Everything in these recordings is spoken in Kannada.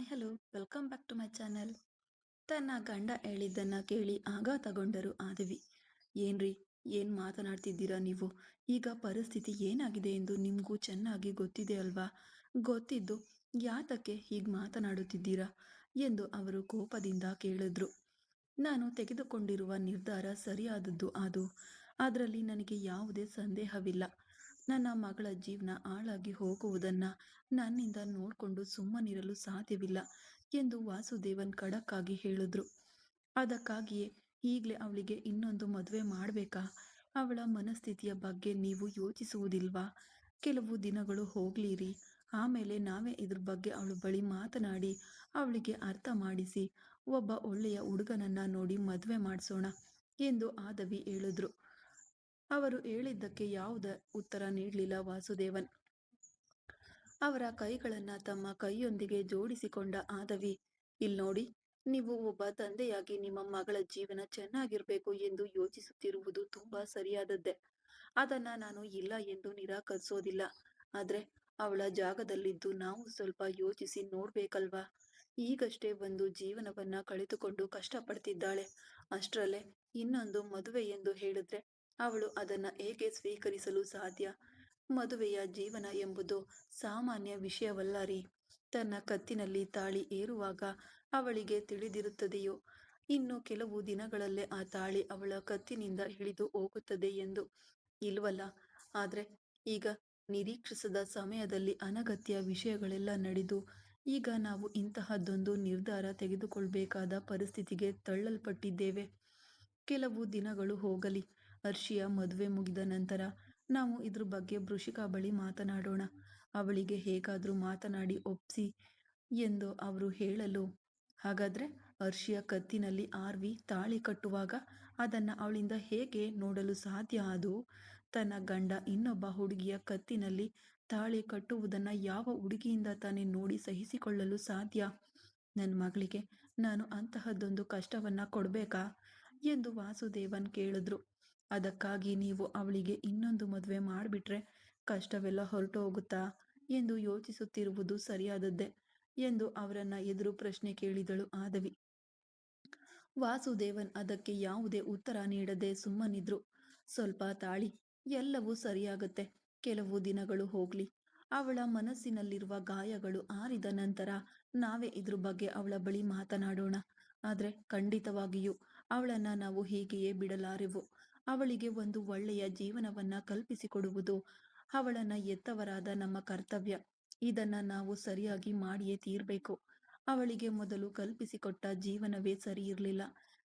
Hi hello welcome back to my channel. ತನ್ನ ಗಂಡ ಹೇಳಿದ್ದನ್ನ ಕೇಳಿ ಆಘಾತಗೊಂಡರು ಆದವಿ. ಏನ್ರಿ, ಏನ್ ಮಾತನಾಡ್ತಿದ್ದೀರಾ ನೀವು? ಈಗ ಪರಿಸ್ಥಿತಿ ಏನಾಗಿದೆ ಎಂದು ನಿಮ್ಗೂ ಚೆನ್ನಾಗಿ ಗೊತ್ತಿದೆ ಅಲ್ವಾ? ಗೊತ್ತಿದ್ದು ಯಾತಕ್ಕೆ ಹೀಗೆ ಮಾತನಾಡುತ್ತಿದ್ದೀರಾ ಎಂದು ಅವರು ಕೋಪದಿಂದ ಕೇಳಿದ್ರು. ನಾನು ತೆಗೆದುಕೊಂಡಿರುವ ನಿರ್ಧಾರ ಸರಿಯಾದದ್ದು ಅದರಲ್ಲಿ ನನಗೆ ಯಾವುದೇ ಸಂದೇಹವಿಲ್ಲ. ನನ್ನ ಮಗಳ ಜೀವನ ಹಾಳಾಗಿ ಹೋಗುವುದನ್ನ ನನ್ನಿಂದ ನೋಡ್ಕೊಂಡು ಸುಮ್ಮನಿರಲು ಸಾಧ್ಯವಿಲ್ಲ ಎಂದು ವಾಸುದೇವನ್ ಖಡಕ್ ಆಗಿ ಹೇಳಿದ್ರು. ಅದಕ್ಕಾಗಿಯೇ ಈಗಲೇ ಅವಳಿಗೆ ಇನ್ನೊಂದು ಮದುವೆ ಮಾಡಬೇಕಾ? ಅವಳ ಮನಸ್ಥಿತಿಯ ಬಗ್ಗೆ ನೀವು ಯೋಚಿಸುವುದಿಲ್ವಾ? ಕೆಲವು ದಿನಗಳು ಹೋಗ್ಲಿರಿ, ಆಮೇಲೆ ನಾವೇ ಇದ್ರ ಬಗ್ಗೆ ಅವಳ ಬಳಿ ಮಾತನಾಡಿ ಅವಳಿಗೆ ಅರ್ಥ ಮಾಡಿಸಿ ಒಬ್ಬ ಒಳ್ಳೆಯ ಹುಡುಗನನ್ನ ನೋಡಿ ಮದುವೆ ಮಾಡಿಸೋಣ ಎಂದು ಆದವಿ ಹೇಳಿದ್ರು. ಅವರು ಹೇಳಿದ್ದಕ್ಕೆ ಯಾವುದೇ ಉತ್ತರ ನೀಡಲಿಲ್ಲ ವಾಸುದೇವನ್. ಅವರ ಕೈಗಳನ್ನ ತಮ್ಮ ಕೈಯೊಂದಿಗೆ ಜೋಡಿಸಿಕೊಂಡ ಆದವಿ, ನೋಡಿ, ನೀವು ಒಬ್ಬ ತಂದೆಯಾಗಿ ನಿಮ್ಮ ಮಗಳ ಜೀವನ ಚೆನ್ನಾಗಿರ್ಬೇಕು ಎಂದು ಯೋಚಿಸುತ್ತಿರುವುದು ತುಂಬಾ ಸರಿಯಾದದ್ದೇ. ಅದನ್ನ ನಾನು ಇಲ್ಲ ಎಂದು ನಿರಾಕರಿಸೋದಿಲ್ಲ. ಆದ್ರೆ ಅವಳ ಜಾಗದಲ್ಲಿದ್ದು ನಾವು ಸ್ವಲ್ಪ ಯೋಚಿಸಿ ನೋಡ್ಬೇಕಲ್ವಾ? ಈಗಷ್ಟೇ ಒಂದು ಜೀವನವನ್ನ ಕಳೆದುಕೊಂಡು ಕಷ್ಟಪಡ್ತಿದ್ದಾಳೆ. ಅಷ್ಟರಲ್ಲೇ ಇನ್ನೊಂದು ಮದುವೆ ಎಂದು ಹೇಳಿದ್ರೆ ಅವಳು ಅದನ್ನ ಹೇಗೆ ಸ್ವೀಕರಿಸಲು ಸಾಧ್ಯ? ಮದುವೆಯ ಜೀವನ ಎಂಬುದು ಸಾಮಾನ್ಯ ವಿಷಯವಲ್ಲ ರೀ. ತನ್ನ ಕತ್ತಿನಲ್ಲಿ ತಾಳಿ ಏರುವಾಗ ಅವಳಿಗೆ ತಿಳಿದಿರುತ್ತದೆಯೋ ಇನ್ನು ಕೆಲವು ದಿನಗಳಲ್ಲೇ ಆ ತಾಳಿ ಅವಳ ಕತ್ತಿನಿಂದ ಇಳಿದು ಹೋಗುತ್ತದೆ ಎಂದು. ಇಲ್ವಲ್ಲ? ಆದ್ರೆ ಈಗ ನಿರೀಕ್ಷಿಸದ ಸಮಯದಲ್ಲಿ ಅನಗತ್ಯ ವಿಷಯಗಳೆಲ್ಲ ನಡೆದು ಈಗ ನಾವು ಇಂತಹದ್ದೊಂದು ನಿರ್ಧಾರ ತೆಗೆದುಕೊಳ್ಬೇಕಾದ ಪರಿಸ್ಥಿತಿಗೆ ತಳ್ಳಲ್ಪಟ್ಟಿದ್ದೇವೆ. ಕೆಲವು ದಿನಗಳು ಹೋಗಲಿ. ಹರ್ಷಿಯ ಮದುವೆ ಮುಗಿದ ನಂತರ ನಾವು ಇದ್ರ ಬಗ್ಗೆ ವೃಷಿಕಾ ಬಳಿ ಮಾತನಾಡೋಣ. ಅವಳಿಗೆ ಹೇಗಾದ್ರೂ ಮಾತನಾಡಿ ಒಪ್ಸಿ ಎಂದು ಅವರು ಹೇಳಲು, ಹಾಗಾದ್ರೆ ಹರ್ಷಿಯ ಕತ್ತಿನಲ್ಲಿ ಆರ್ವಿ ತಾಳಿ ಕಟ್ಟುವಾಗ ಅದನ್ನ ಅವಳಿಂದ ಹೇಗೆ ನೋಡಲು ಸಾಧ್ಯ? ತನ್ನ ಗಂಡ ಇನ್ನೊಬ್ಬ ಹುಡುಗಿಯ ಕತ್ತಿನಲ್ಲಿ ತಾಳಿ ಕಟ್ಟುವುದನ್ನ ಯಾವ ಹುಡುಗಿಯಿಂದ ತಾನೇ ನೋಡಿ ಸಹಿಸಿಕೊಳ್ಳಲು ಸಾಧ್ಯ? ನನ್ನ ಮಗಳಿಗೆ ನಾನು ಅಂತಹದ್ದೊಂದು ಕಷ್ಟವನ್ನ ಕೊಡ್ಬೇಕಾ ಎಂದು ವಾಸುದೇವನ್ ಕೇಳಿದ್ರು. ಅದಕ್ಕಾಗಿ ನೀವು ಅವಳಿಗೆ ಇನ್ನೊಂದು ಮದುವೆ ಮಾಡಿಬಿಟ್ರೆ ಕಷ್ಟವೆಲ್ಲ ಹೊರಟು ಹೋಗುತ್ತಾ ಎಂದು ಯೋಚಿಸುತ್ತಿರುವುದು ಸರಿಯಾದದ್ದೇ ಎಂದು ಅವರನ್ನ ಎದುರು ಪ್ರಶ್ನೆ ಕೇಳಿದಳು ಆದವಿ. ವಾಸುದೇವನ್ ಅದಕ್ಕೆ ಯಾವುದೇ ಉತ್ತರ ನೀಡದೆ ಸುಮ್ಮನಿದ್ರು. ಸ್ವಲ್ಪ ತಾಳಿ, ಎಲ್ಲವೂ ಸರಿಯಾಗತ್ತೆ. ಕೆಲವು ದಿನಗಳು ಹೋಗ್ಲಿ. ಅವಳ ಮನಸ್ಸಿನಲ್ಲಿರುವ ಗಾಯಗಳು ಆರಿದ ನಂತರ ನಾವೇ ಇದ್ರ ಬಗ್ಗೆ ಅವಳ ಬಳಿ ಮಾತನಾಡೋಣ. ಆದ್ರೆ ಖಂಡಿತವಾಗಿಯೂ ಅವಳನ್ನ ನಾವು ಹೀಗೆಯೇ ಬಿಡಲಾರೆವು. ಅವಳಿಗೆ ಒಂದು ಒಳ್ಳೆಯ ಜೀವನವನ್ನ ಕಲ್ಪಿಸಿಕೊಡುವುದು ಅವಳನ್ನ ಎತ್ತವರಾದ ನಮ್ಮ ಕರ್ತವ್ಯ. ಇದನ್ನ ನಾವು ಸರಿಯಾಗಿ ಮಾಡಿಯೇ ತೀರ್ಬೇಕು. ಅವಳಿಗೆ ಮೊದಲು ಕಲ್ಪಿಸಿಕೊಟ್ಟ ಜೀವನವೇ ಸರಿ ಇರಲಿಲ್ಲ.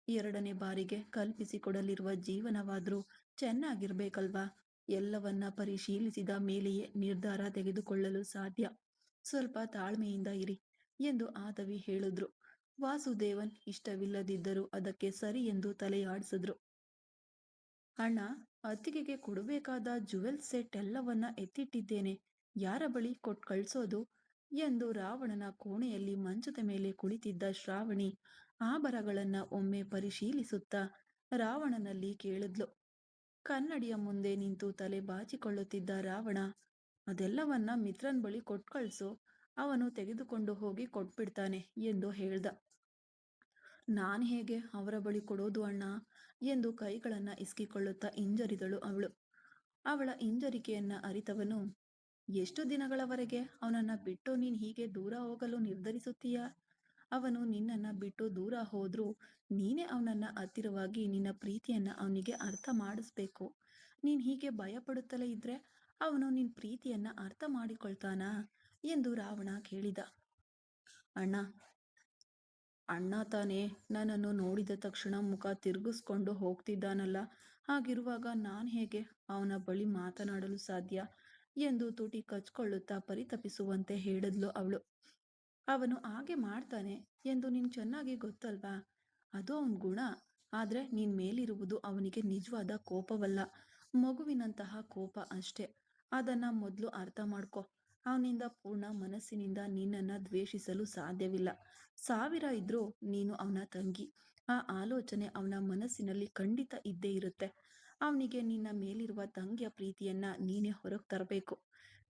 ಎರಡನೇ ಬಾರಿಗೆ ಕಲ್ಪಿಸಿಕೊಡಲಿರುವ ಜೀವನವಾದ್ರೂ ಚೆನ್ನಾಗಿರ್ಬೇಕಲ್ವಾ? ಎಲ್ಲವನ್ನ ಪರಿಶೀಲಿಸಿದ ಮೇಲೆಯೇ ನಿರ್ಧಾರ ತೆಗೆದುಕೊಳ್ಳಲು ಸಾಧ್ಯ. ಸ್ವಲ್ಪ ತಾಳ್ಮೆಯಿಂದ ಇರಿ ಎಂದು ಆದವಿ ಹೇಳಿದ್ರು. ವಾಸುದೇವನ್ ಇಷ್ಟವಿಲ್ಲದಿದ್ದರೂ ಅದಕ್ಕೆ ಸರಿ ಎಂದು ತಲೆಯಾಡಿಸಿದ್ರು. ಅಣ್ಣ, ಅತ್ತಿಗೆಗೆ ಕೊಡಬೇಕಾದ ಜುವೆಲ್ ಸೆಟ್ ಎಲ್ಲವನ್ನ ಎತ್ತಿಟ್ಟಿದ್ದೇನೆ. ಯಾರ ಬಳಿ ಕೊಟ್ಟು ಕಳ್ಸೋದು ಎಂದು ರಾವಣನ ಕೋಣೆಯಲ್ಲಿ ಮಂಚದ ಮೇಲೆ ಕುಳಿತಿದ್ದ ಶ್ರಾವಣಿ ಆಭರಣಗಳನ್ನ ಒಮ್ಮೆ ಪರಿಶೀಲಿಸುತ್ತಾ ರಾವಣನಲ್ಲಿ ಕೇಳಿದ್ಲು. ಕನ್ನಡಿಯ ಮುಂದೆ ನಿಂತು ತಲೆ ಬಾಚಿಕೊಳ್ಳುತ್ತಿದ್ದ ರಾವಣ, ಅದೆಲ್ಲವನ್ನ ಮಿತ್ರನ್ ಬಳಿ ಕೊಟ್ಟು ಕಳ್ಸು, ಅವನು ತೆಗೆದುಕೊಂಡು ಹೋಗಿ ಕೊಟ್ಬಿಡ್ತಾನೆ ಎಂದು ಹೇಳ್ದ. ನಾನ್ ಹೇಗೆ ಅವರ ಬಳಿ ಕೊಡೋದು ಅಣ್ಣ ಎಂದು ಕೈಗಳನ್ನ ಇಸ್ಕಿಕೊಳ್ಳುತ್ತಾ ಹಿಂಜರಿದಳು ಅವಳು. ಅವಳ ಹಿಂಜರಿಕೆಯನ್ನ ಅರಿತವನು, ಎಷ್ಟು ದಿನಗಳವರೆಗೆ ಅವನನ್ನ ಬಿಟ್ಟು ನೀನ್ ಹೀಗೆ ದೂರ ಹೋಗಲು ನಿರ್ಧರಿಸುತ್ತೀಯ? ಅವನು ನಿನ್ನನ್ನ ಬಿಟ್ಟು ದೂರ ಹೋದ್ರೂ ನೀನೇ ಅವನನ್ನ ಹತ್ತಿರವಾಗಿ ನಿನ್ನ ಪ್ರೀತಿಯನ್ನ ಅವನಿಗೆ ಅರ್ಥ ಮಾಡಿಸ್ಬೇಕು. ನೀನ್ ಹೀಗೆ ಭಯ ಪಡುತ್ತಲೇ ಇದ್ರೆ ಅವನು ನಿನ್ ಪ್ರೀತಿಯನ್ನ ಅರ್ಥ ಮಾಡಿಕೊಳ್ತಾನಾ ಎಂದು ರಾವಣ ಕೇಳಿದ. ಅಣ್ಣ, ಅಣ್ಣ ತಾನೇ ನನ್ನನ್ನು ನೋಡಿದ ತಕ್ಷಣ ಮುಖ ತಿರುಗಿಸ್ಕೊಂಡು ಹೋಗ್ತಿದ್ದಾನಲ್ಲ, ಹಾಗಿರುವಾಗ ನಾನ್ ಹೇಗೆ ಅವನ ಬಳಿ ಮಾತನಾಡಲು ಸಾಧ್ಯ ಎಂದು ತುಟಿ ಕಚ್ಕೊಳ್ಳುತ್ತಾ ಪರಿತಪಿಸುವಂತೆ ಹೇಳಿದ್ಲು ಅವಳು. ಅವನು ಹಾಗೆ ಮಾಡ್ತಾನೆ ಎಂದು ನಿನ್ ಚೆನ್ನಾಗಿ ಗೊತ್ತಲ್ವಾ? ಅದು ಅವನ ಗುಣ. ಆದ್ರೆ ನೀನ್ ಮೇಲಿರುವುದು ಅವನಿಗೆ ನಿಜವಾದ ಕೋಪವಲ್ಲ, ಮಗುವಿನಂತಹ ಕೋಪ ಅಷ್ಟೆ. ಅದನ್ನ ಮೊದಲು ಅರ್ಥ ಮಾಡ್ಕೊ. ಅವನಿಂದ ಪೂರ್ಣ ಮನಸ್ಸಿನಿಂದ ನಿನ್ನನ್ನ ದ್ವೇಷಿಸಲು ಸಾಧ್ಯವಿಲ್ಲ. 1000 ಇದ್ರೂ ನೀನು ಅವನ ತಂಗಿ. ಆ ಆಲೋಚನೆ ಅವನ ಮನಸ್ಸಿನಲ್ಲಿ ಖಂಡಿತ ಇದ್ದೇ ಇರುತ್ತೆ. ಅವನಿಗೆ ನಿನ್ನ ಮೇಲಿರುವ ತಂಗಿಯ ಪ್ರೀತಿಯನ್ನ ನೀನೇ ಹೊರಗೆ ತರಬೇಕು.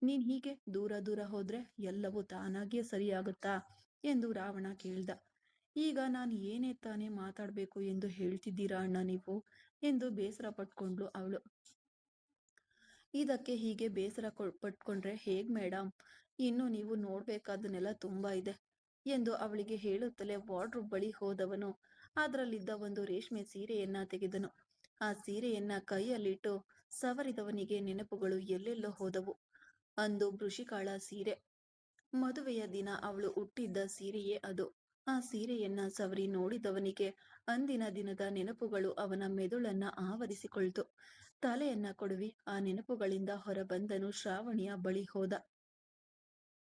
ನೀನ್ ಹೀಗೆ ದೂರ ದೂರ ಹೋದ್ರೆ ಎಲ್ಲವೂ ತಾನಾಗಿಯೇ ಸರಿಯಾಗುತ್ತಾ ಎಂದು ರಾವಣ ಕೇಳ್ದ. ಈಗ ನಾನು ಏನೇ ತಾನೇ ಮಾತಾಡಬೇಕು ಎಂದು ಹೇಳ್ತಿದ್ದೀರಾ ಅಣ್ಣ ನೀವು ಎಂದು ಬೇಸರ ಪಟ್ಕೊಂಡ್ಳು ಅವಳು. ಇದಕ್ಕೆ ಹೀಗೆ ಬೇಸರ ಪಟ್ಕೊಂಡ್ರೆ ಹೇಗ್ ಮೇಡಮ್, ಇನ್ನು ನೀವು ನೋಡ್ಬೇಕಾದನ್ನೆಲ್ಲ ತುಂಬಾ ಇದೆ ಎಂದು ಅವಳಿಗೆ ಹೇಳುತ್ತಲೇ ವಾರ್ಡ್ರೋಬ್ ಬಳಿ ಹೋದವನು ಅದರಲ್ಲಿದ್ದ ಒಂದು ರೇಷ್ಮೆ ಸೀರೆಯನ್ನ ತೆಗೆದನು. ಆ ಸೀರೆಯನ್ನ ಕೈಯಲ್ಲಿಟ್ಟು ಸವರಿದವನಿಗೆ ನೆನಪುಗಳು ಎಲ್ಲೆಲ್ಲೋ ಹೋದವು. ಅಂದು ವೃಷಿಕಾಳ ಸೀರೆ, ಮದುವೆಯ ದಿನ ಅವಳು ಹುಟ್ಟಿದ್ದ ಸೀರೆಯೇ ಅದು. ಆ ಸೀರೆಯನ್ನ ಸವರಿ ನೋಡಿದವನಿಗೆ ಅಂದಿನ ದಿನದ ನೆನಪುಗಳು ಅವನ ಮೆದುಳನ್ನ ಆವರಿಸಿಕೊಳ್ತು. ತಲೆಯನ್ನ ಕೊಡವಿ ಆ ನೆನಪುಗಳಿಂದ ಹೊರಬಂದನು ಶ್ರಾವಣಿಯ ಬಳಿ ಹೋದ.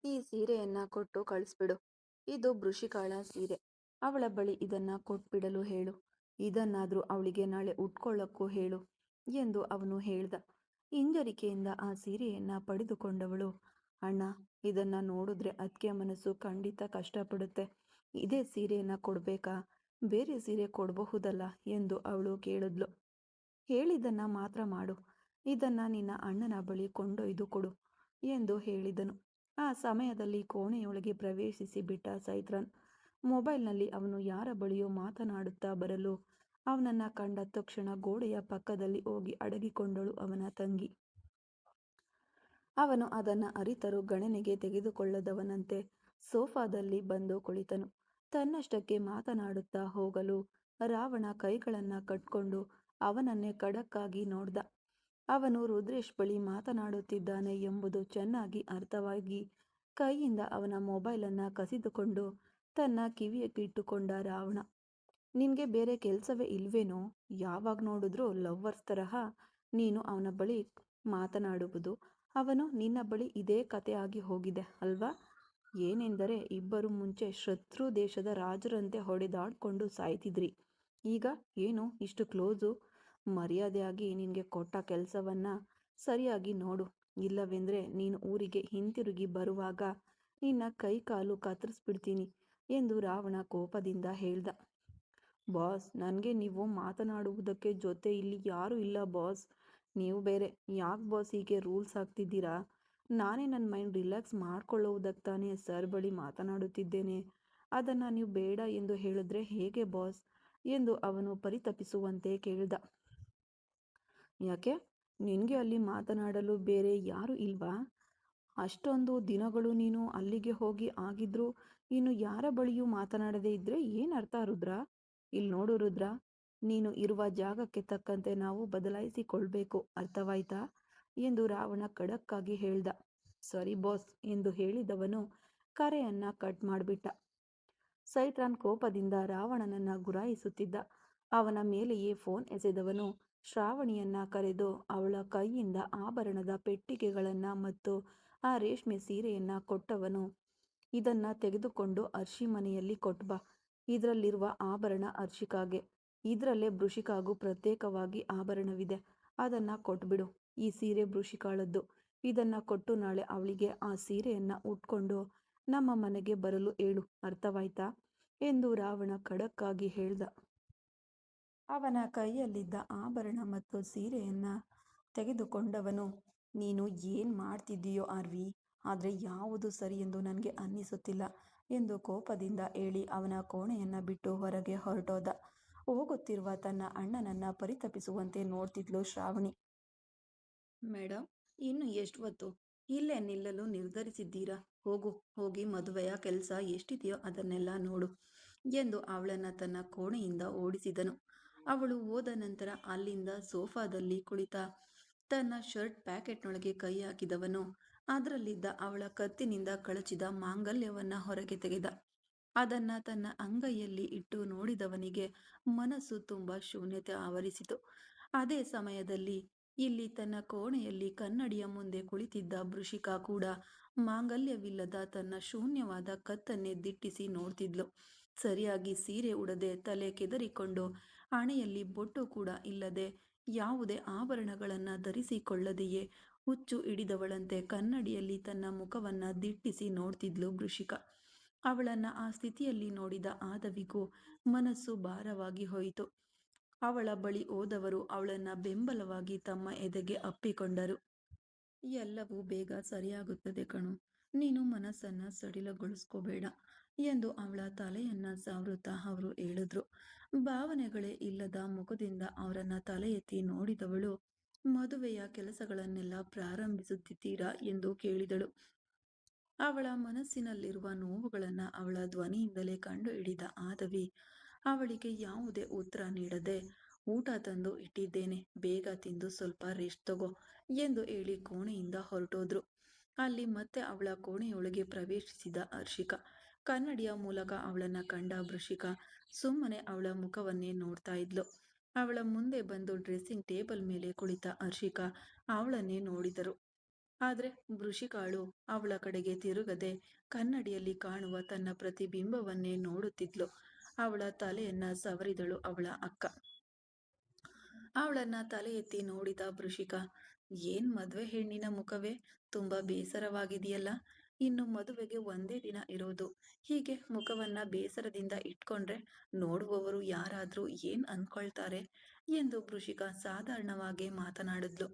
ಈ ಸೀರೆಯನ್ನ ಕೊಟ್ಟು ಕಳಿಸ್ಬಿಡು. ಇದು ವೃಷಿಕಾಳ ಸೀರೆ. ಅವಳ ಬಳಿ ಇದನ್ನ ಕೊಟ್ಬಿಡಲು ಹೇಳು. ಇದನ್ನಾದ್ರೂ ಅವಳಿಗೆ ನಾಳೆ ಉಟ್ಕೊಳ್ಳಕ್ಕೂ ಹೇಳು ಎಂದು ಅವನು ಹೇಳ್ದ. ಹಿಂಜರಿಕೆಯಿಂದ ಆ ಸೀರೆಯನ್ನ ಪಡೆದುಕೊಂಡವಳು, ಅಣ್ಣ, ಇದನ್ನ ನೋಡಿದ್ರೆ ಅದ್ಕೆ ಮನಸ್ಸು ಖಂಡಿತ ಕಷ್ಟಪಡುತ್ತೆ. ಇದೇ ಸೀರೆಯನ್ನ ಕೊಡ್ಬೇಕಾ, ಬೇರೆ ಸೀರೆ ಕೊಡಬಹುದಲ್ಲ ಎಂದು ಅವಳು ಕೇಳಿದ್ಲು. ಹೇಳಿದ್ದನ್ನ ಮಾತ್ರ ಮಾಡು. ಇದನ್ನ ನಿನ್ನ ಅಣ್ಣನ ಬಳಿ ಕೊಂಡೊಯ್ದು ಕೊಡು ಎಂದು ಹೇಳಿದನು. ಆ ಸಮಯದಲ್ಲಿ ಕೋಣೆಯೊಳಗೆ ಪ್ರವೇಶಿಸಿ ಬಿಟ್ಟ ಸೈತ್ರಾನ್. ಮೊಬೈಲ್ನಲ್ಲಿ ಅವನು ಯಾರ ಬಳಿಯೋ ಮಾತನಾಡುತ್ತಾ ಬರಲು ಅವನನ್ನ ಕಂಡ ತಕ್ಷಣ ಗೋಡೆಯ ಪಕ್ಕದಲ್ಲಿ ಹೋಗಿ ಅಡಗಿಕೊಂಡಳು ಅವನ ತಂಗಿ. ಅವನು ಅದನ್ನ ಅರಿತರೂ ಗಣನೆಗೆ ತೆಗೆದುಕೊಳ್ಳದವನಂತೆ ಸೋಫಾದಲ್ಲಿ ಬಂದು ಕುಳಿತನು. ತನ್ನಷ್ಟಕ್ಕೆ ಮಾತನಾಡುತ್ತಾ ಹೋಗಲು ರಾವಣ ಕೈಗಳನ್ನ ಕಟ್ಕೊಂಡು ಅವನನ್ನೇ ಖಡಕ್ಕಾಗಿ ನೋಡ್ದ. ಅವನು ರುದ್ರೇಶ್ ಬಳಿ ಮಾತನಾಡುತ್ತಿದ್ದಾನೆ ಎಂಬುದು ಚೆನ್ನಾಗಿ ಅರ್ಥವಾಗಿ ಕೈಯಿಂದ ಅವನ ಮೊಬೈಲನ್ನ ಕಸಿದುಕೊಂಡು ತನ್ನ ಕಿವಿಯಲ್ಲಿಟ್ಟುಕೊಂಡ ರಾವಣ. ನಿನ್ಗೆ ಬೇರೆ ಕೆಲಸವೇ ಇಲ್ವೇನೋ? ಯಾವಾಗ ನೋಡಿದ್ರೂ ಲವ್ವರ್ಸ್ ತರಹ ನೀನು ಅವನ ಬಳಿ ಮಾತನಾಡುವುದು, ಅವನು ನಿನ್ನ ಬಳಿ ಇದೇ ಕತೆ ಆಗಿ ಹೋಗಿದೆ ಅಲ್ವಾ? ಏನೆಂದರೆ ಇಬ್ಬರು ಮುಂಚೆ ಶತ್ರು ದೇಶದ ರಾಜರಂತೆ ಹೊಡೆದಾಡ್ಕೊಂಡು ಸಾಯ್ತಿದ್ರಿ. ಈಗ ಏನು ಇಷ್ಟು ಕ್ಲೋಸು? ಮರ್ಯಾದೆಯಾಗಿ ನಿನಗೆ ಕೊಟ್ಟ ಕೆಲಸವನ್ನ ಸರಿಯಾಗಿ ನೋಡು, ಇಲ್ಲವೆಂದ್ರೆ ನೀನು ಊರಿಗೆ ಹಿಂತಿರುಗಿ ಬರುವಾಗ ನಿನ್ನ ಕೈ ಕಾಲು ಕತ್ತರಿಸ್ಬಿಡ್ತೀನಿ ಎಂದು ರಾವಣ ಕೋಪದಿಂದ ಹೇಳ್ದ. ಬಾಸ್, ನನಗೆ ನೀವು ಮಾತನಾಡುವುದಕ್ಕೆ ಜೊತೆ ಇಲ್ಲಿ ಯಾರೂ ಇಲ್ಲ ಬಾಸ್. ನೀವು ಬೇರೆ ಯಾಕೆ ಬಾಸ್ ಹೀಗೆ ರೂಲ್ಸ್ ಹಾಕ್ತಿದ್ದೀರಾ? ನಾನೇ ನನ್ನ ಮೈಂಡ್ ರಿಲ್ಯಾಕ್ಸ್ ಮಾಡ್ಕೊಳ್ಳುವುದಕ್ಕೆ ತಾನೇ ಸರ್ ಬಳಿ ಮಾತನಾಡುತ್ತಿದ್ದೇನೆ. ಅದನ್ನು ನೀವು ಬೇಡ ಎಂದು ಹೇಳಿದ್ರೆ ಹೇಗೆ ಬಾಸ್ ಎಂದು ಅವನು ಪರಿತಪಿಸುವಂತೆ ಕೇಳಿದ. ಯಾಕೆ, ನಿನಗೆ ಅಲ್ಲಿ ಮಾತನಾಡಲು ಬೇರೆ ಯಾರು ಇಲ್ವಾ? ಅಷ್ಟೊಂದು ದಿನಗಳು ನೀನು ಅಲ್ಲಿಗೆ ಹೋಗಿ ಆಗಿದ್ರು ಇನ್ನು ಯಾರ ಬಳಿಯೂ ಮಾತನಾಡದೇ ಇದ್ರೆ ಏನರ್ಥ ರುದ್ರ? ಇಲ್ಲಿ ನೋಡು ರುದ್ರ, ನೀನು ಇರುವ ಜಾಗಕ್ಕೆ ತಕ್ಕಂತೆ ನಾವು ಬದಲಾಯಿಸಿಕೊಳ್ಬೇಕು, ಅರ್ಥವಾಯ್ತಾ ಎಂದು ರಾವಣ ಖಡಕ್ಕಾಗಿ ಹೇಳ್ದ. ಸರಿ ಬಾಸ್ ಎಂದು ಹೇಳಿದವನು ಕರೆಯನ್ನ ಕಟ್ ಮಾಡಿಬಿಟ್ಟ. ಸೈತ್ರಾನ್ ಕೋಪದಿಂದ ರಾವಣನನ್ನ ಗುರಾಯಿಸುತ್ತಿದ್ದ. ಅವನ ಮೇಲೆಯೇ ಫೋನ್ ಎಸೆದವನು ಶ್ರಾವಣಿಯನ್ನ ಕರೆದು ಅವಳ ಕೈಯಿಂದ ಆಭರಣದ ಪೆಟ್ಟಿಗೆಗಳನ್ನ ಮತ್ತು ಆ ರೇಷ್ಮೆ ಸೀರೆಯನ್ನ ಕೊಟ್ಟವನು, ಇದನ್ನ ತೆಗೆದುಕೊಂಡು ಅರ್ಷಿ ಮನೆಯಲ್ಲಿ ಕೊಟ್ಬಾ. ಇದರಲ್ಲಿರುವ ಆಭರಣ ಅರ್ಷಿಕಾಗೆ, ಇದರಲ್ಲೇ ವೃಷಿಕಾಗೂ ಪ್ರತ್ಯೇಕವಾಗಿ ಆಭರಣವಿದೆ, ಅದನ್ನ ಕೊಟ್ಬಿಡು. ಈ ಸೀರೆ ವೃಷಿಕಾಳದ್ದು. ಇದನ್ನ ಕೊಟ್ಟು ನಾಳೆ ಅವಳಿಗೆ ಆ ಸೀರೆಯನ್ನ ಉಟ್ಕೊಂಡು ನಮ್ಮ ಮನೆಗೆ ಬರಲು ಹೇಳು, ಅರ್ಥವಾಯ್ತಾ ಎಂದು ರಾವಣ ಖಡಕ್ಕಾಗಿ ಹೇಳ್ದ. ಅವನ ಕೈಯಲ್ಲಿದ್ದ ಆಭರಣ ಮತ್ತು ಸೀರೆಯನ್ನ ತೆಗೆದುಕೊಂಡವನು, ನೀನು ಏನ್ ಮಾಡ್ತಿದ್ದೀಯೋ ಆರ್ವಿ, ಆದ್ರೆ ಯಾವುದು ಸರಿ ಎಂದು ನನಗೆ ಅನ್ನಿಸುತ್ತಿಲ್ಲ ಎಂದು ಕೋಪದಿಂದ ಹೇಳಿ ಅವನ ಕೋಣೆಯನ್ನ ಬಿಟ್ಟು ಹೊರಗೆ ಹೊರಟೋದ. ಹೋಗುತ್ತಿರುವ ತನ್ನ ಅಣ್ಣನನ್ನ ಪರಿತಪಿಸುವಂತೆ ನೋಡ್ತಿದ್ಲು ಶ್ರಾವಣಿ. ಮೇಡಮ್, ಇನ್ನು ಎಷ್ಟು ಹೊತ್ತು ಇಲ್ಲೇ ನಿಲ್ಲಲು ನಿರ್ಧರಿಸಿದ್ದೀರಾ? ಹೋಗಿ ಮದುವೆಯ ಕೆಲಸ ಎಷ್ಟಿದೆಯೋ ಅದನ್ನೆಲ್ಲ ನೋಡು ಎಂದು ಅವಳನ್ನ ತನ್ನ ಕೋಣೆಯಿಂದ ಓಡಿಸಿದನು. ಅವಳು ಹೋದ ನಂತರ ಅಲ್ಲಿಂದ ಸೋಫಾದಲ್ಲಿ ಕುಳಿತ ತನ್ನ ಶರ್ಟ್ ಪ್ಯಾಕೆಟ್ನೊಳಗೆ ಕೈ ಹಾಕಿದವನು ಅದರಲ್ಲಿದ್ದ ಅವಳ ಕತ್ತಿನಿಂದ ಕಳಚಿದ ಮಾಂಗಲ್ಯವನ್ನ ಹೊರಗೆ ತೆಗೆದ. ಅದನ್ನ ತನ್ನ ಅಂಗೈಯಲ್ಲಿ ಇಟ್ಟು ನೋಡಿದವನಿಗೆ ಮನಸ್ಸು ತುಂಬ ಶೂನ್ಯತೆ ಆವರಿಸಿತು. ಅದೇ ಸಮಯದಲ್ಲಿ ಇಲ್ಲಿ ತನ್ನ ಕೋಣೆಯಲ್ಲಿ ಕನ್ನಡಿಯ ಮುಂದೆ ಕುಳಿತಿದ್ದ ವೃಷಿಕಾ ಕೂಡ ಮಾಂಗಲ್ಯವಿಲ್ಲದ ತನ್ನ ಶೂನ್ಯವಾದ ಕತ್ತನ್ನೇ ದಿಟ್ಟಿಸಿ ನೋಡ್ತಿದ್ಲು. ಸರಿಯಾಗಿ ಸೀರೆ ಉಡದೆ, ತಲೆ ಕೆದರಿಕೊಂಡು, ಹಣೆಯಲ್ಲಿ ಬೊಟ್ಟು ಕೂಡ ಇಲ್ಲದೆ, ಯಾವುದೇ ಆಭರಣಗಳನ್ನ ಧರಿಸಿಕೊಳ್ಳದೆಯೇ ಹುಚ್ಚು ಹಿಡಿದವಳಂತೆ ಕನ್ನಡಿಯಲ್ಲಿ ತನ್ನ ಮುಖವನ್ನ ದಿಟ್ಟಿಸಿ ನೋಡ್ತಿದ್ಲು ವೃಷಿಕಾ. ಅವಳನ್ನ ಆ ಸ್ಥಿತಿಯಲ್ಲಿ ನೋಡಿದ ಆದವಿಗೂ ಮನಸ್ಸು ಭಾರವಾಗಿ ಹೋಯಿತು. ಅವಳ ಬಳಿ ಹೋದವರು ಅವಳನ್ನ ಬೆಂಬಲವಾಗಿ ತಮ್ಮ ಎದೆಗೆ ಅಪ್ಪಿಕೊಂಡರು. ಎಲ್ಲವೂ ಬೇಗ ಸರಿಯಾಗುತ್ತದೆ ಕಣು, ನೀನು ಮನಸ್ಸನ್ನ ಸಡಿಲಗೊಳಿಸ್ಕೋಬೇಡ ಎಂದು ಅವಳ ತಲೆಯನ್ನ ಸಾವರುತ್ತಾ ಅವರು ಹೇಳಿದ್ರು. ಭಾವನೆಗಳೇ ಇಲ್ಲದ ಮುಖದಿಂದ ಅವರನ್ನ ತಲೆ ಎತ್ತಿ ನೋಡಿದವಳು, ಮದುವೆಯ ಕೆಲಸಗಳನ್ನೆಲ್ಲ ಪ್ರಾರಂಭಿಸುತ್ತಿದ್ದೀರಾ ಎಂದು ಕೇಳಿದಳು. ಅವಳ ಮನಸ್ಸಿನಲ್ಲಿರುವ ನೋವುಗಳನ್ನ ಅವಳ ಧ್ವನಿಯಿಂದಲೇ ಕಂಡು ಹಿಡಿದ ಆದವಿ ಅವಳಿಗೆ ಯಾವುದೇ ಉತ್ತರ ನೀಡದೆ, ಊಟ ತಂದು ಇಟ್ಟಿದ್ದೇನೆ, ಬೇಗ ತಿಂದು ಸ್ವಲ್ಪ ರೆಸ್ಟ್ ತಗೋ ಎಂದು ಹೇಳಿ ಕೋಣೆಯಿಂದ ಹೊರಟೋದ್ರು. ಅಲ್ಲಿ ಮತ್ತೆ ಅವಳ ಕೋಣೆಯೊಳಗೆ ಪ್ರವೇಶಿಸಿದ ಹರ್ಷಿಕಾ. ಕನ್ನಡಿಯ ಮೂಲಕ ಅವಳನ್ನ ಕಂಡ ವೃಷಿಕಾ ಸುಮ್ಮನೆ ಅವಳ ಮುಖವನ್ನೇ ನೋಡ್ತಾ ಇದ್ಲು. ಅವಳ ಮುಂದೆ ಬಂದು ಡ್ರೆಸ್ಸಿಂಗ್ ಟೇಬಲ್ ಮೇಲೆ ಕುಳಿತ ಹರ್ಷಿಕಾ ಅವಳನ್ನೇ ನೋಡಿದರು. ಆದ್ರೆ ವೃಷಿಕಾಳು ಅವಳ ಕಡೆಗೆ ತಿರುಗದೆ ಕನ್ನಡಿಯಲ್ಲಿ ಕಾಣುವ ತನ್ನ ಪ್ರತಿಬಿಂಬವನ್ನೇ ನೋಡುತ್ತಿದ್ಲು. ಅವಳ ತಲೆಯನ್ನ ಸವರಿದಳು ಅವಳ ಅಕ್ಕ. ಅವಳನ್ನ ತಲೆ ಎತ್ತಿ ನೋಡಿದ ವೃಷಿಕಾ, ಏನ್ ಮದ್ವೆ ಹೆಣ್ಣಿನ ಮುಖವೇ ತುಂಬಾ ಬೇಸರವಾಗಿದೆಯಲ್ಲ, ಇನ್ನು ಮದುವೆಗೆ ಒಂದೇ ದಿನ ಇರೋದು, ಹೀಗೆ ಮುಖವನ್ನ ಬೇಸರದಿಂದ ಇಟ್ಕೊಂಡ್ರೆ ನೋಡುವವರು ಯಾರಾದ್ರೂ ಏನ್ ಅನ್ಕೊಳ್ತಾರೆ ಎಂದು ವೃಷಿಕಾ ಸಾಧಾರಣವಾಗಿ ಮಾತನಾಡಿದ್ಲು.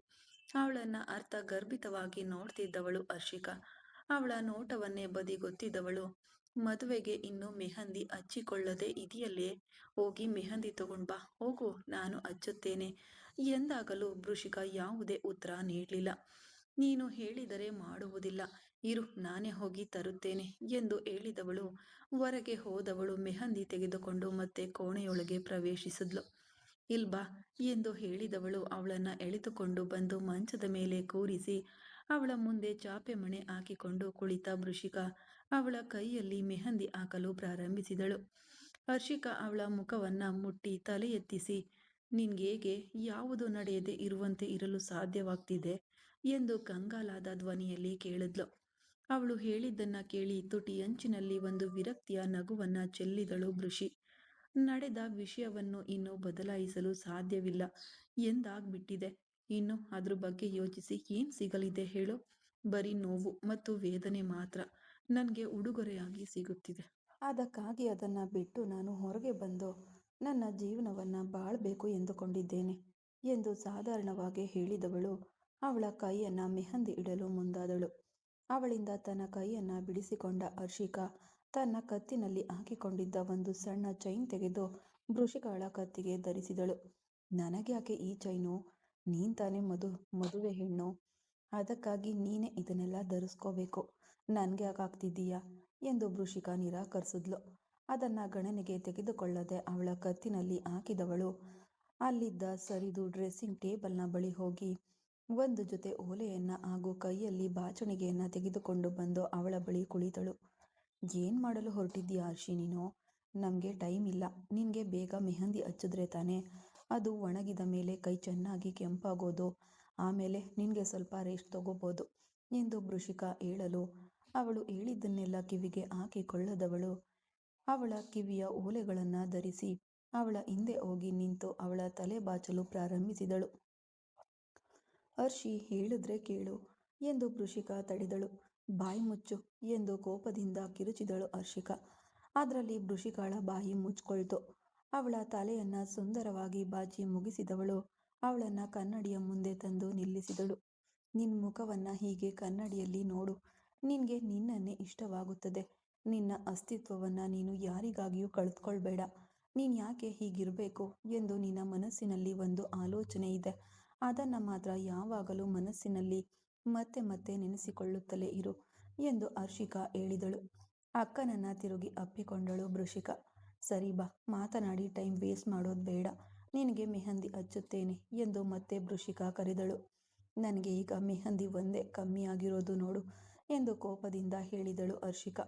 ಅವಳನ್ನ ಅರ್ಥಗರ್ಭಿತವಾಗಿ ನೋಡ್ತಿದ್ದವಳು ಹರ್ಷಿಕಾ. ಅವಳ ನೋಟವನ್ನೇ ಬದಿಗೊತ್ತಿದ್ದವಳು, ಮದುವೆಗೆ ಇನ್ನು ಮೆಹಂದಿ ಹಚ್ಚಿಕೊಳ್ಳದೆ ಇದೆಯಲ್ಲೇ, ಹೋಗಿ ಮೆಹಂದಿ ತಗೊಂಡ್ ಬಾ, ಹೋಗು ನಾನು ಹಚ್ಚುತ್ತೇನೆ ಎಂದಾಗಲೂ ವೃಷಿಕಾ ಯಾವುದೇ ಉತ್ತರ ನೀಡಲಿಲ್ಲ. ನೀನು ಹೇಳಿದರೆ ಮಾಡುವುದಿಲ್ಲ, ಇರು ನಾನೇ ಹೋಗಿ ತರುತ್ತೇನೆ ಎಂದು ಹೇಳಿದವಳು ಹೊರಗೆ ಹೋದವಳು ಮೆಹಂದಿ ತೆಗೆದುಕೊಂಡು ಮತ್ತೆ ಕೋಣೆಯೊಳಗೆ ಪ್ರವೇಶಿಸಿದ್ಲು. ಇಲ್ಬಾ ಎಂದು ಹೇಳಿದವಳು ಅವಳನ್ನ ಎಳೆದುಕೊಂಡು ಬಂದು ಮಂಚದ ಮೇಲೆ ಕೂರಿಸಿ ಅವಳ ಮುಂದೆ ಚಾಪೆ ಮಣೆ ಹಾಕಿಕೊಂಡು ಕುಳಿತ ವೃಷಿಕಾ ಅವಳ ಕೈಯಲ್ಲಿ ಮೆಹಂದಿ ಹಾಕಲು ಪ್ರಾರಂಭಿಸಿದಳು. ಹರ್ಷಿಕಾ ಅವಳ ಮುಖವನ್ನ ಮುಟ್ಟಿ ತಲೆ ಎತ್ತಿಸಿ, ನಿನ್ಗೇಗೆ ಯಾವುದು ನಡೆಯದೆ ಇರುವಂತೆ ಇರಲು ಸಾಧ್ಯವಾಗ್ತಿದೆ ಎಂದು ಕಂಗಾಲಾದ ಧ್ವನಿಯಲ್ಲಿ ಕೇಳಿದ್ಲು. ಅವಳು ಹೇಳಿದ್ದನ್ನ ಕೇಳಿ ತುಟಿಯಂಚಿನಲ್ಲಿ ಒಂದು ವಿರಕ್ತಿಯ ನಗುವನ್ನ ಚೆಲ್ಲಿದಳು ವೃಷಿ. ನಡೆದ ವಿಷಯವನ್ನು ಇನ್ನು ಬದಲಾಯಿಸಲು ಸಾಧ್ಯವಿಲ್ಲ ಎಂದಾಗ್ಬಿಟ್ಟಿದೆ. ಇನ್ನು ಅದ್ರ ಬಗ್ಗೆ ಯೋಚಿಸಿ ಏನ್ ಸಿಗಲಿದೆ ಹೇಳು? ಬರೀ ನೋವು ಮತ್ತು ವೇದನೆ ಮಾತ್ರ ನನಗೆ ಉಡುಗೊರೆಯಾಗಿ ಸಿಗುತ್ತಿದೆ. ಅದಕ್ಕಾಗಿ ಅದನ್ನ ಬಿಟ್ಟು ನಾನು ಹೊರಗೆ ಬಂದು ನನ್ನ ಜೀವನವನ್ನ ಬಾಳ್ಬೇಕು ಎಂದುಕೊಂಡಿದ್ದೇನೆ ಎಂದು ಸಾಧಾರಣವಾಗಿ ಹೇಳಿದವಳು ಅವಳ ಕೈಯನ್ನ ಮೆಹಂದಿ ಇಡಲು ಮುಂದಾದಳು. ಅವಳಿಂದ ತನ್ನ ಕೈಯನ್ನ ಬಿಡಿಸಿಕೊಂಡ ಹರ್ಷಿಕಾ ತನ್ನ ಕತ್ತಿನಲ್ಲಿ ಹಾಕಿಕೊಂಡಿದ್ದ ಒಂದು ಸಣ್ಣ ಚೈನ್ ತೆಗೆದು ವೃಷಿಕಾಳ ಕತ್ತಿಗೆ ಧರಿಸಿದಳು. ನನಗ್ಯಾಕೆ ಈ ಚೈನು? ನೀನ್ ತಾನೇ ಮದುವೆ ಹೆಣ್ಣು, ಅದಕ್ಕಾಗಿ ನೀನೇ ಇದನ್ನೆಲ್ಲ ಧರಿಸ್ಕೋಬೇಕು, ನನ್ಗೆ ಯಾಕಾಗ್ತಿದ್ದೀಯಾ ಎಂದು ವೃಷಿಕಾ ನಿರಾಕರಿಸಿದ್ಲು. ಅದನ್ನ ಗಣನೆಗೆ ತೆಗೆದುಕೊಳ್ಳದೆ ಅವಳ ಕತ್ತಿನಲ್ಲಿ ಹಾಕಿದವಳು ಅಲ್ಲಿದ್ದ ಸರಿದು ಡ್ರೆಸ್ಸಿಂಗ್ ಟೇಬಲ್ನ ಬಳಿ ಹೋಗಿ ಒಂದು ಜೊತೆ ಓಲೆಯನ್ನ ಹಾಗೂ ಕೈಯಲ್ಲಿ ಬಾಚಣಿಗೆಯನ್ನ ತೆಗೆದುಕೊಂಡು ಬಂದು ಅವಳ ಬಳಿ ಕುಳಿತಳು. ಏನ್ ಮಾಡಲು ಹೊರಟಿದ್ದೀಯಾ ಹರ್ಷಿ ನೀನು? ನಮ್ಗೆ ಟೈಮ್ ಇಲ್ಲ, ನಿನ್ಗೆ ಬೇಗ ಮೆಹಂದಿ ಹಚ್ಚಿದ್ರೆ ತಾನೇ ಅದು ಒಣಗಿದ ಮೇಲೆ ಕೈ ಚೆನ್ನಾಗಿ ಕೆಂಪಾಗೋದು, ಆಮೇಲೆ ನಿನ್ಗೆ ಸ್ವಲ್ಪ ರೆಸ್ಟ್ ತಗೋಬೋದು ಎಂದು ವೃಷಿಕಾ ಹೇಳಲು ಅವಳು ಹೇಳಿದ್ದನ್ನೆಲ್ಲ ಕಿವಿಗೆ ಹಾಕಿಕೊಳ್ಳದವಳು ಅವಳ ಕಿವಿಯ ಓಲೆಗಳನ್ನ ಧರಿಸಿ ಅವಳ ಹಿಂದೆ ಹೋಗಿ ನಿಂತು ಅವಳ ತಲೆ ಬಾಚಲು ಪ್ರಾರಂಭಿಸಿದಳು. ಹರ್ಷಿ, ಹೇಳಿದ್ರೆ ಕೇಳು ಎಂದು ವೃಷಿಕಾ ತಡೆದಳು. ಬಾಯಿ ಮುಚ್ಚು ಎಂದು ಕೋಪದಿಂದ ಕಿರುಚಿದಳು ಹರ್ಷಿಕಾ. ಅದರಲ್ಲಿ ವೃಷಿಕಾಳ ಬಾಯಿ ಮುಚ್ಕೊಳ್ತು. ಅವಳ ತಲೆಯನ್ನ ಸುಂದರವಾಗಿ ಬಾಚಿ ಮುಗಿಸಿದವಳು ಅವಳನ್ನ ಕನ್ನಡಿಯ ಮುಂದೆ ತಂದು ನಿಲ್ಲಿಸಿದಳು. ನಿನ್ ಮುಖವನ್ನ ಹೀಗೆ ಕನ್ನಡಿಯಲ್ಲಿ ನೋಡು, ನಿನ್ಗೆ ನಿನ್ನನ್ನೇ ಇಷ್ಟವಾಗುತ್ತದೆ. ನಿನ್ನ ಅಸ್ತಿತ್ವವನ್ನ ನೀನು ಯಾರಿಗಾಗಿಯೂ ಕಳೆದುಕೊಳ್ಬೇಡ. ನೀನ್ ಯಾಕೆ ಹೀಗಿರ್ಬೇಕು ಎಂದು ನಿನ್ನ ಮನಸ್ಸಿನಲ್ಲಿ ಒಂದು ಆಲೋಚನೆ ಇದೆ, ಅದನ್ನ ಮಾತ್ರ ಯಾವಾಗಲೂ ಮನಸ್ಸಿನಲ್ಲಿ ಮತ್ತೆ ಮತ್ತೆ ನೆನೆಸಿಕೊಳ್ಳುತ್ತಲೇ ಇರು ಎಂದು ಹರ್ಷಿಕಾ ಹೇಳಿದಳು. ಅಕ್ಕನನ್ನ ತಿರುಗಿ ಅಪ್ಪಿಕೊಂಡಳು ವೃಷಿಕಾ. ಸರಿ ಬಾ, ಮಾತನಾಡಿ ಟೈಮ್ ವೇಸ್ಟ್ ಮಾಡೋದು ಬೇಡ, ನಿನಗೆ ಮೆಹಂದಿ ಹಚ್ಚುತ್ತೇನೆ ಎಂದು ಮತ್ತೆ ವೃಷಿಕಾ ಕರೆದಳು. ನನಗೆ ಈಗ ಮೆಹಂದಿ ಒಂದೇ ಕಮ್ಮಿ ಆಗಿರೋದು ನೋಡು ಎಂದು ಕೋಪದಿಂದ ಹೇಳಿದಳು ಹರ್ಷಿಕಾ.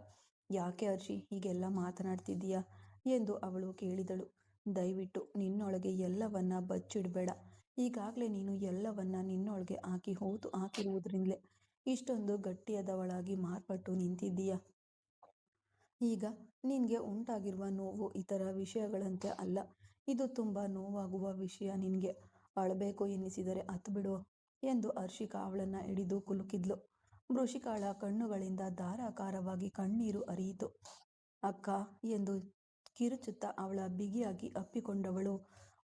ಯಾಕೆ ಹರ್ಷಿ ಹೀಗೆಲ್ಲ ಮಾತನಾಡ್ತಿದ್ದೀಯಾ ಎಂದು ಅವಳು ಕೇಳಿದಳು. ದಯವಿಟ್ಟು ನಿನ್ನೊಳಗೆ ಎಲ್ಲವನ್ನ ಬಚ್ಚಿಡಬೇಡ. ಈಗಾಗಲೇ ನೀನು ಎಲ್ಲವನ್ನ ನಿನ್ನೊಳಗೆ ಹಾಕಿರುವುದರಿಂದಲೇ ಇಷ್ಟೊಂದು ಗಟ್ಟಿಯಾದವಳಾಗಿ ಮಾರ್ಪಟ್ಟು ನಿಂತಿದ್ದೀಯ. ಈಗ ನಿನ್ಗೆ ಉಂಟಾಗಿರುವ ನೋವು ಇತರ ವಿಷಯಗಳಂತೆ ಅಲ್ಲ, ಇದು ತುಂಬಾ ನೋವಾಗುವ ವಿಷಯ. ನಿನ್ಗೆ ಅಳಬೇಕು ಎನ್ನಿಸಿದರೆ ಅತ್ತುಬಿಡು ಎಂದು ಹರ್ಷಿಕಾ ಅವಳನ್ನ ಹಿಡಿದು ಕುಲುಕಿದ್ಲು. ವೃಷಿಕಾಳ ಕಣ್ಣುಗಳಿಂದ ಧಾರಾಕಾರವಾಗಿ ಕಣ್ಣೀರು ಹರಿಯಿತು. ಅಕ್ಕ ಎಂದು ಕಿರುಚುತ್ತಾ ಅವಳ ಬಿಗಿಯಾಗಿ ಅಪ್ಪಿಕೊಂಡವಳು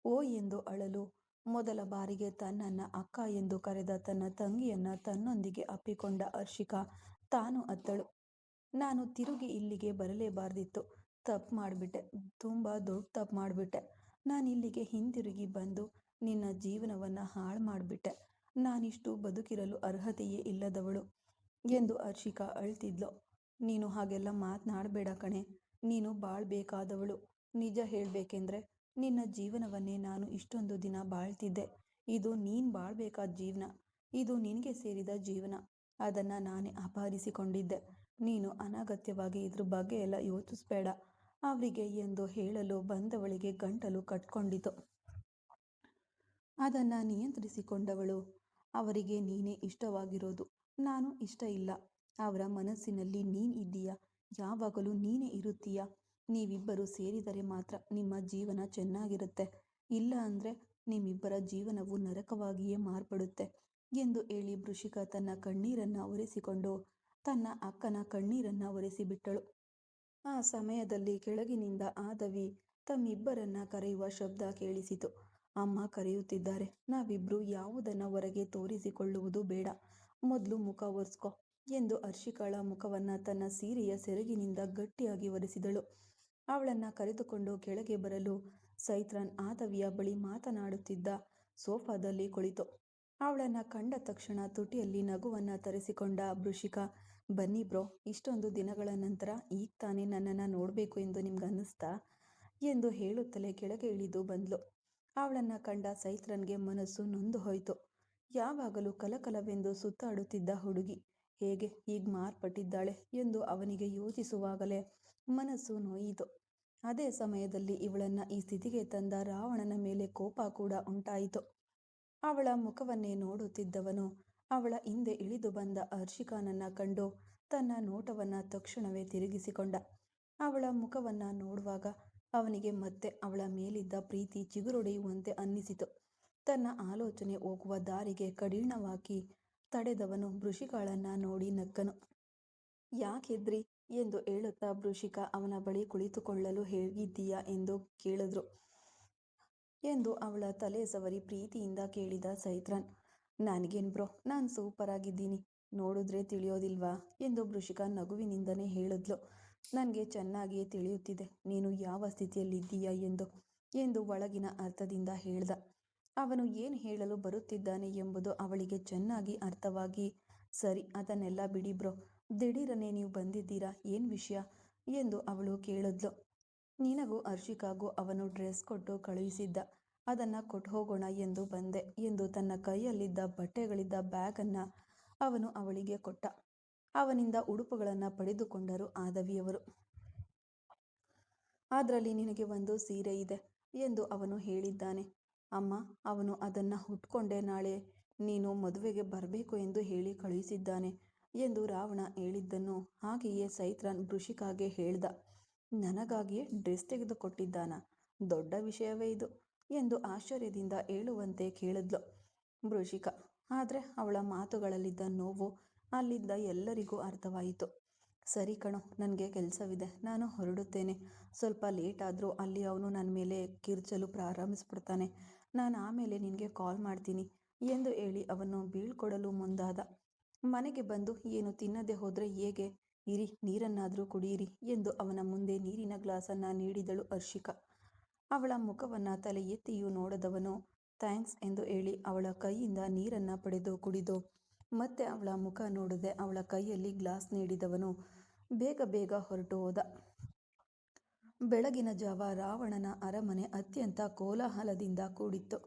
ಓ ಎಂದು ಅಳಲು ಮೊದಲ ಬಾರಿಗೆ ತನ್ನನ್ನ ಅಕ್ಕ ಎಂದು ಕರೆದ ತನ್ನ ತಂಗಿಯನ್ನ ತನ್ನೊಂದಿಗೆ ಅಪ್ಪಿಕೊಂಡ ಹರ್ಷಿಕಾ ತಾನು ಅತ್ತಳು. ನಾನು ತಿರುಗಿ ಇಲ್ಲಿಗೆ ಬರಲೇಬಾರ್ದಿತ್ತು. ತಪ್ಪು ಮಾಡಿಬಿಟ್ಟೆ, ತುಂಬ ದೊಡ್ಡ ತಪ್ಪು ಮಾಡಿಬಿಟ್ಟೆ. ನಾನು ಇಲ್ಲಿಗೆ ಹಿಂತಿರುಗಿ ಬಂದು ನಿನ್ನ ಜೀವನವನ್ನು ಹಾಳು ಮಾಡಿಬಿಟ್ಟೆ. ನಾನಿಷ್ಟು ಬದುಕಿರಲು ಅರ್ಹತೆಯೇ ಇಲ್ಲದವಳು ಎಂದು ಹರ್ಷಿಕಾ ಅಳ್ತಿದ್ಲು. ನೀನು ಹಾಗೆಲ್ಲ ಮಾತನಾಡಬೇಡ ಕಣೆ. ನೀನು ಬಾಳ್ಬೇಕಾದವಳು. ನಿಜ ಹೇಳಬೇಕೆಂದ್ರೆ ನಿನ್ನ ಜೀವನವನ್ನೇ ನಾನು ಇಷ್ಟೊಂದು ದಿನ ಬಾಳ್ತಿದ್ದೆ. ಇದು ನೀನು ಬಾಳ್ಬೇಕಾದ ಜೀವನ. ಇದು ನಿನಗೆ ಸೇರಿದ ಜೀವನ. ಅದನ್ನು ನಾನೇ ಅಪಹರಿಸಿಕೊಂಡಿದ್ದೆ. ನೀನು ಅನಗತ್ಯವಾಗಿ ಇದ್ರ ಬಗ್ಗೆ ಎಲ್ಲ ಯೋಚಿಸ್ಬೇಡ ಅವರಿಗೆ ಎಂದು ಹೇಳಲು ಬಂದವಳಿಗೆ ಗಂಟಲು ಕಟ್ಕೊಂಡಿತು. ಅದನ್ನು ನಿಯಂತ್ರಿಸಿಕೊಂಡವಳು, ಅವರಿಗೆ ನೀನೇ ಇಷ್ಟವಾಗಿರೋದು, ನಾನು ಇಷ್ಟ ಇಲ್ಲ. ಅವರ ಮನಸ್ಸಿನಲ್ಲಿ ನೀನು ಇದ್ದೀಯಾ, ಯಾವಾಗಲೂ ನೀನೇ ಇರುತ್ತೀಯ. ನೀವಿಬ್ಬರು ಸೇರಿದರೆ ಮಾತ್ರ ನಿಮ್ಮ ಜೀವನ ಚೆನ್ನಾಗಿರುತ್ತೆ. ಇಲ್ಲ ಅಂದರೆ ನಿಮ್ಮಿಬ್ಬರ ಜೀವನವು ನರಕವಾಗಿಯೇ ಮಾರ್ಪಡುತ್ತೆ ಎಂದು ಹೇಳಿ ವೃಷಿಕ ತನ್ನ ಕಣ್ಣೀರನ್ನು ಒರೆಸಿಕೊಂಡು ತನ್ನ ಅಕ್ಕನ ಕಣ್ಣೀರನ್ನು ಒರೆಸಿಬಿಟ್ಟಳು. ಆ ಸಮಯದಲ್ಲಿ ಕೆಳಗಿನಿಂದ ಆದವಿ ತಮ್ಮಿಬ್ಬರನ್ನ ಕರೆಯುವ ಶಬ್ದ ಕೇಳಿಸಿತು. ಅಮ್ಮ ಕರೆಯುತ್ತಿದ್ದಾರೆ. ನಾವಿಬ್ರು ಯಾವುದನ್ನ ಹೊರಗೆ ತೋರಿಸಿಕೊಳ್ಳುವುದು ಬೇಡ. ಮೊದಲು ಮುಖ ಒರೆಸ್ಕೊ ಎಂದು ಹರ್ಷಿಕಾಳ ಮುಖವನ್ನ ತನ್ನ ಸೀರೆಯ ಸೆರಗಿನಿಂದ ಗಟ್ಟಿಯಾಗಿ ಒರೆಸಿದಳು. ಅವಳನ್ನ ಕರೆದುಕೊಂಡು ಕೆಳಗೆ ಬರಲು ಸೈತ್ರಾನ್ ಆದವಿಯ ಬಳಿ ಮಾತನಾಡುತ್ತಿದ್ದ ಸೋಫಾದಲ್ಲಿ ಕುಳಿತು. ಅವಳನ್ನ ಕಂಡ ತಕ್ಷಣ ತುಟಿಯಲ್ಲಿ ನಗುವನ್ನ ತರಿಸಿಕೊಂಡ ವೃಷಿಕ, ಬನ್ನಿ ಬ್ರೋ, ಇಷ್ಟೊಂದು ದಿನಗಳ ನಂತರ ಈಗ ತಾನೇ ನನ್ನನ್ನು ನೋಡಬೇಕು ಎಂದು ನಿಮ್ಗೆ ಅನ್ನಿಸ್ತಾ ಎಂದು ಹೇಳುತ್ತಲೇ ಕೆಳಗೆ ಇಳಿದು ಬಂದ್ಲು. ಅವಳನ್ನು ಕಂಡ ಸೈತ್ರನ್ಗೆ ಮನಸ್ಸು ನೊಂದು ಹೋಯಿತು. ಯಾವಾಗಲೂ ಕಲಕಲವೆಂದು ಸುತ್ತಾಡುತ್ತಿದ್ದ ಹುಡುಗಿ ಹೇಗೆ ಈಗ ಮಾರ್ಪಟ್ಟಿದ್ದಾಳೆ ಎಂದು ಅವನಿಗೆ ಯೋಚಿಸುವಾಗಲೇ ಮನಸ್ಸು ನೋಯಿತು. ಅದೇ ಸಮಯದಲ್ಲಿ ಇವಳನ್ನು ಈ ಸ್ಥಿತಿಗೆ ತಂದ ರಾವಣನ ಮೇಲೆ ಕೋಪ ಕೂಡ ಉಂಟಾಯಿತು. ಅವಳ ಮುಖವನ್ನೇ ನೋಡುತ್ತಿದ್ದವನು ಅವಳ ಹಿಂದೆ ಇಳಿದು ಬಂದ ಹರ್ಷಿಕಾನನ್ನ ಕಂಡು ತನ್ನ ನೋಟವನ್ನು ತಕ್ಷಣವೇ ತಿರುಗಿಸಿಕೊಂಡ. ಅವಳ ಮುಖವನ್ನು ನೋಡುವಾಗ ಅವನಿಗೆ ಮತ್ತೆ ಅವಳ ಮೇಲಿದ್ದ ಪ್ರೀತಿ ಚಿಗುರೊಡೆಯುವಂತೆ ಅನ್ನಿಸಿತು. ತನ್ನ ಆಲೋಚನೆ ಹೋಗುವ ದಾರಿಗೆ ಕಡಿಣವಾಗಿ ತಡೆದವನು ವೃಷಿಕಾಳನ್ನ ನೋಡಿ ನಕ್ಕನು. ಯಾಕೆದ್ರಿ ಎಂದು ಹೇಳುತ್ತಾ ವೃಷಿಕ ಅವನ ಬಳಿ ಕುಳಿತುಕೊಳ್ಳಲು ಹೇಗಿದ್ದೀಯಾ ಎಂದು ಕೇಳಿದ್ರು ಎಂದು ಅವಳ ತಲೆ ಸವರಿ ಪ್ರೀತಿಯಿಂದ ಕೇಳಿದ ಸೈತ್ರಾನ್. ನನಗೇನ್ ಬ್ರೋ, ನಾನು ಸೂಪರ್ ಆಗಿದ್ದೀನಿ, ನೋಡಿದ್ರೆ ತಿಳಿಯೋದಿಲ್ವಾ ಎಂದು ವೃಷಿಕ ನಗುವಿನಿಂದನೇ ಹೇಳಿದ್ಲು. ನನಗೆ ಚೆನ್ನಾಗಿಯೇ ತಿಳಿಯುತ್ತಿದೆ ನೀನು ಯಾವ ಸ್ಥಿತಿಯಲ್ಲಿದ್ದೀಯಾ ಎಂದು ಒಳಗಿನ ಅರ್ಥದಿಂದ ಹೇಳ್ದ. ಅವನು ಏನು ಹೇಳಲು ಬರುತ್ತಿದ್ದಾನೆ ಎಂಬುದು ಅವಳಿಗೆ ಚೆನ್ನಾಗಿ ಅರ್ಥವಾಗಿ, ಸರಿ ಅದನ್ನೆಲ್ಲ ಬಿಡಿ ಬ್ರೋ, ದಿಢೀರನೆ ನೀವು ಬಂದಿದ್ದೀರಾ, ಏನು ವಿಷಯ ಎಂದು ಅವಳು ಕೇಳಿದ್ಲು. ನಿನಗೂ ಹರ್ಷಿಕಾಗೂ ಅವನು ಡ್ರೆಸ್ ಕೊಟ್ಟು ಕಳುಹಿಸಿದ್ದ, ಅದನ್ನು ಕೊಟ್ಟು ಹೋಗೋಣ ಎಂದು ಬಂದೆ ಎಂದು ತನ್ನ ಕೈಯಲ್ಲಿದ್ದ ಬಟ್ಟೆಗಳಿದ್ದ ಬ್ಯಾಗನ್ನು ಅವನು ಅವಳಿಗೆ ಕೊಟ್ಟ. ಅವನಿಂದ ಉಡುಪುಗಳನ್ನು ಪಡೆದುಕೊಂಡರು ಆದವಿಯವರು. ಅದರಲ್ಲಿ ನಿನಗೆ ಒಂದು ಸೀರೆ ಇದೆ ಎಂದು ಅವನು ಹೇಳಿದ್ದಾನೆ ಅಮ್ಮ. ಅವನು ಅದನ್ನು ಉಟ್ಕೊಂಡೆ ನಾಳೆ ನೀನು ಮದುವೆಗೆ ಬರಬೇಕು ಎಂದು ಹೇಳಿ ಕಳುಹಿಸಿದ್ದಾನೆ ಎಂದು ರಾವಣ ಹೇಳಿದ್ದನ್ನು ಹಾಗೆಯೇ ಸೈತ್ರಾನ್ ವೃಷಿಕಾಗೆ ಹೇಳ್ದ. ನನಗಾಗಿಯೇ ಡ್ರೆಸ್ ತೆಗೆದುಕೊಟ್ಟಿದ್ದಾನ, ದೊಡ್ಡ ವಿಷಯವೇ ಇದು ಎಂದು ಆಶ್ಚರ್ಯದಿಂದ ಹೇಳುವಂತೆ ಕೇಳಿದ್ಲು ವೃಷಿಕ. ಆದರೆ ಅವಳ ಮಾತುಗಳಲ್ಲಿದ್ದ ನೋವು ಅಲ್ಲಿದ್ದ ಎಲ್ಲರಿಗೂ ಅರ್ಥವಾಯಿತು. ಸರಿ ಕಣೋ, ನನಗೆ ಕೆಲಸವಿದೆ, ನಾನು ಹೊರಡುತ್ತೇನೆ. ಸ್ವಲ್ಪ ಲೇಟ್ ಆದರೂ ಅಲ್ಲಿ ಅವನು ನನ್ನ ಮೇಲೆ ಕಿರ್ಚಲು ಪ್ರಾರಂಭಿಸ್ಬಿಡ್ತಾನೆ. ನಾನು ಆಮೇಲೆ ನಿನಗೆ ಕಾಲ್ ಮಾಡ್ತೀನಿ ಎಂದು ಹೇಳಿ ಅವನು ಬೀಳ್ಕೊಡಲು ಮುಂದಾದ. ಮನೆಗೆ ಬಂದು ಏನು ತಿನ್ನದೆ ಹೋದರೆ ಹೇಗೆ, ಇರಿ ನೀರನ್ನಾದರೂ ಕುಡಿಯಿರಿ ಎಂದು ಅವನ ಮುಂದೆ ನೀರಿನ ಗ್ಲಾಸನ್ನು ನೀಡಿದಳು ಹರ್ಷಿಕಾ. ಅವಳ ಮುಖವನ್ನು ತಲೆ ಎತ್ತಿಯೂ ನೋಡದವನು ಥ್ಯಾಂಕ್ಸ್ ಎಂದು ಹೇಳಿ ಅವಳ ಕೈಯಿಂದ ನೀರನ್ನು ಪಡೆದು ಕುಡಿದು ಮತ್ತೆ ಅವಳ ಮುಖ ನೋಡದೆ ಅವಳ ಕೈಯಲ್ಲಿ ಗ್ಲಾಸ್ ನೀಡಿದವನು ಬೇಗ ಬೇಗ ಹೊರಟು ಹೋದ. ಬೆಳಗಿನ ಜಾವ ರಾವಣನ ಅರಮನೆ ಅತ್ಯಂತ ಕೋಲಾಹಲದಿಂದ ಕೂಡಿತ್ತು.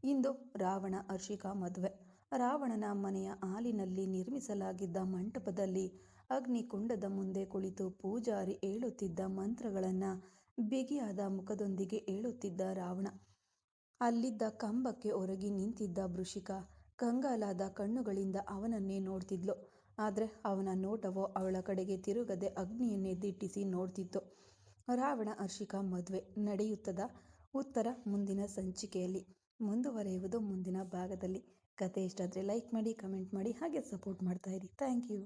ಇಂದು ರಾವಣ ಹರ್ಷಿಕಾ ಮದುವೆ. ರಾವಣನ ಮನೆಯ ಹಾಲಿನಲ್ಲಿ ನಿರ್ಮಿಸಲಾಗಿದ್ದ ಮಂಟಪದಲ್ಲಿ ಅಗ್ನಿಕುಂಡದ ಮುಂದೆ ಕುಳಿತು ಪೂಜಾರಿ ಹೇಳುತ್ತಿದ್ದ ಮಂತ್ರಗಳನ್ನು ಬಿಗಿಯಾದ ಮುಖದೊಂದಿಗೆ ಹೇಳುತ್ತಿದ್ದ ರಾವಣ. ಅಲ್ಲಿದ್ದ ಕಂಬಕ್ಕೆ ಹೊರಗಿ ನಿಂತಿದ್ದ ವೃಷಿಕ ಕಂಗಾಲಾದ ಕಣ್ಣುಗಳಿಂದ ಅವನನ್ನೇ ನೋಡ್ತಿದ್ಲು. ಆದರೆ ಅವನ ನೋಟವೋ ಅವಳ ಕಡೆಗೆ ತಿರುಗದೆ ಅಗ್ನಿಯನ್ನೇ ದಿಟ್ಟಿಸಿ ನೋಡ್ತಿತ್ತು. ರಾವಣ ಹರ್ಷಿಕಾ ಮದುವೆ ನಡೆಯುತ್ತದ ಉತ್ತರ ಮುಂದಿನ ಸಂಚಿಕೆಯಲ್ಲಿ. ಮುಂದುವರೆಯುವುದು ಮುಂದಿನ ಭಾಗದಲ್ಲಿ. ಕತೆ ಇಷ್ಟ ಆದರೆ ಲೈಕ್ ಮಾಡಿ, ಕಮೆಂಟ್ ಮಾಡಿ, ಹಾಗೆ ಸಪೋರ್ಟ್ ಮಾಡ್ತಾ ಇರಿ. Thank you.